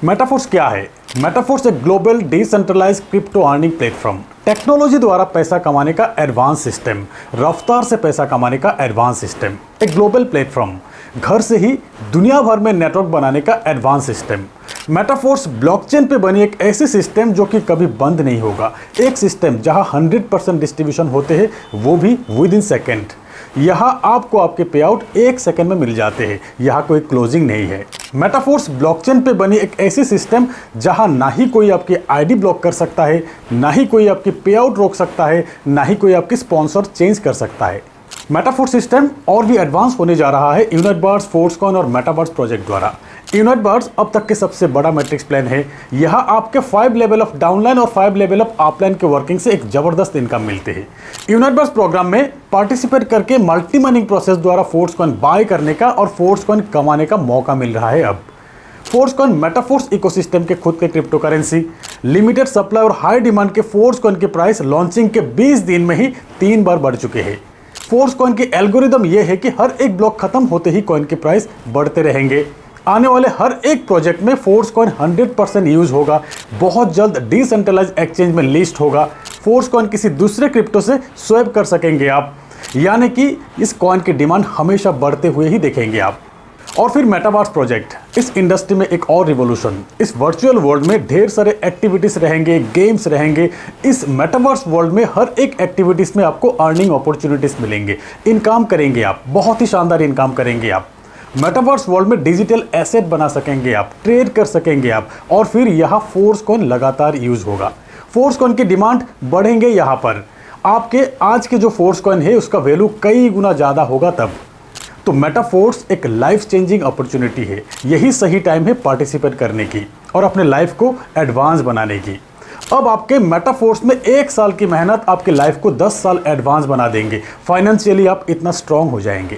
Metaphors क्या है? Metaforce एक global decentralised crypto earning platform, technology द्वारा पैसा कमाने का एडवांस सिस्टम, रफ्तार से पैसा कमाने का एडवांस सिस्टम, एक ग्लोबल प्लेटफॉर्म, घर से ही दुनिया भर में नेटवर्क बनाने का एडवांस सिस्टम। मेटाफोर्स ब्लॉकचेन पे बनी एक ऐसी सिस्टम जो कि कभी बंद नहीं होगा, एक सिस्टम जहां 100% डिस्ट्रीब्यूशन होते हैं, वो भी विद इन सेकेंड। यहाँ आपको आपके पे आउट 1 सेकंड में मिल जाते हैं, यहाँ कोई क्लोजिंग नहीं है। मेटाफोर्स ब्लॉकचेन पे बनी एक ऐसी सिस्टम जहाँ ना ही कोई आपकी आईडी ब्लॉक कर सकता है, ना ही कोई आपकी पे आउट रोक सकता है, ना ही कोई आपकी स्पॉन्सर चेंज कर सकता है। मेटाफोर्स सिस्टम और भी एडवांस होने जा रहा है यूनिटबर्ड्स, फोर्सकॉइन और मेटावर्स प्रोजेक्ट द्वारा। यूनिटबर्ड्स अब तक के सबसे बड़ा मैट्रिक्स प्लान है। यहाँ आपके 5 लेवल ऑफ डाउनलाइन और 5 लेवल ऑफ अपलाइन के वर्किंग से एक जबरदस्त इनकम मिलते हैं। यूनिटबर्ड्स प्रोग्राम में पार्टिसिपेट करके मल्टी माइनिंग प्रोसेस द्वारा फोर्सकॉइन बाय करने का और फोर्सकॉइन कमाने का मौका मिल रहा है। अब फोर्सकॉइन मेटाफोर्स इकोसिस्टम के खुद के क्रिप्टो करेंसी, लिमिटेड सप्लाई और हाई डिमांड के फोर्सकॉइन के प्राइस लॉन्चिंग के 20 दिन में ही 3 बार बढ़ चुके हैं। फोर्सकॉइन की एल्गोरिदम यह है कि हर एक ब्लॉक खत्म होते ही कॉइन के प्राइस बढ़ते रहेंगे। आने वाले हर एक प्रोजेक्ट में फोर्सकॉइन 100% यूज होगा। बहुत जल्द डिसेंट्रलाइज एक्सचेंज में लिस्ट होगा। फोर्सकॉइन किसी दूसरे क्रिप्टो से स्वैप कर सकेंगे आप, यानी कि इस कॉइन की डिमांड हमेशा बढ़ते हुए ही देखेंगे आप। और फिर मेटावर्स प्रोजेक्ट, इस इंडस्ट्री में एक और रिवॉल्यूशन। इस वर्चुअल वर्ल्ड में ढेर सारे एक्टिविटीज रहेंगे, गेम्स रहेंगे। इस मेटावर्स वर्ल्ड में हर एक एक्टिविटीज में आपको अर्निंग अपॉर्चुनिटीज मिलेंगे, इनकम करेंगे आप, बहुत ही शानदार इनकम करेंगे आप। मेटावर्स वर्ल्ड में डिजिटल एसेट बना सकेंगे आप, ट्रेड कर सकेंगे आप, और फिर यहाँ फोर्सकॉइन लगातार यूज होगा। फोर्सकॉइन की डिमांड बढ़ेंगे। यहाँ पर आपके आज के जो फोर्सकॉइन है उसका वैल्यू कई गुना ज़्यादा होगा तब। तो मेटाफोर्स एक लाइफ चेंजिंग अपॉर्चुनिटी है। यही सही टाइम है पार्टिसिपेट करने की और अपने लाइफ को एडवांस बनाने की। अब आपके मेटाफोर्स में 1 साल की मेहनत आपके लाइफ को 10 साल एडवांस बना देंगे। फाइनेंशियली आप इतना स्ट्रांग हो जाएंगे।